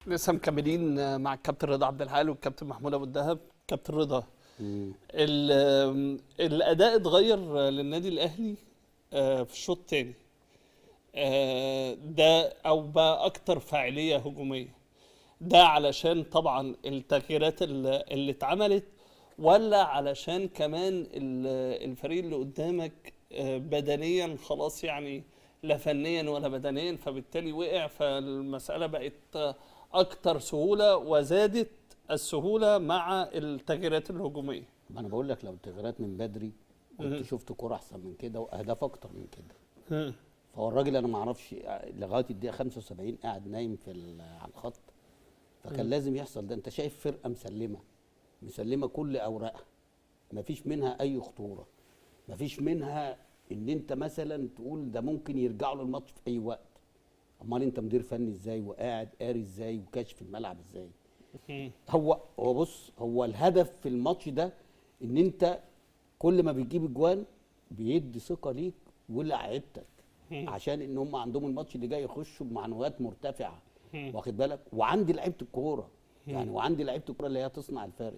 لسه مكملين مع الكابتن رضا عبد الحليم والكابتن محمود ابو الدهب. كابتن رضا، الاداء اتغير للنادي الاهلي في الشوط الثاني، ده او بقى اكتر فاعليه هجوميه. ده علشان طبعا التغييرات اللي اتعملت، ولا علشان كمان الفريق اللي قدامك بدنيا خلاص، يعني لا فنيا ولا بدنيا، فبالتالي وقع، فالمسألة بقت أكتر سهولة، وزادت السهولة مع التغييرات الهجومية. ما انا بقول لك لو التغييرات من بدري كنت شفت كوره احسن من كده واهداف اكتر من كده. فهو الراجل انا ما اعرفش لغايه الدقيقه 75 قاعد نايم على الخط. فكان لازم يحصل ده. انت شايف فرقه مسلمه كل اوراقها، ما فيش منها اي خطوره، ما فيش منها ان انت مثلا تقول ده ممكن يرجعوا للماتش في اي وقت. امال انت مدير فني ازاي وقاعد قاري ازاي وكاشف الملعب ازاي؟ هو بص، هو الهدف في الماتش ده ان انت كل ما بتجيب اجوان بيدي ثقه ليك ولعيبتك، عشان ان هم عندهم الماتش اللي جاي يخشوا بمعنويات مرتفعه، واخد بالك؟ وعندي لعيبه الكوره، يعني وعندي لعيبه الكوره اللي هي تصنع الفارق.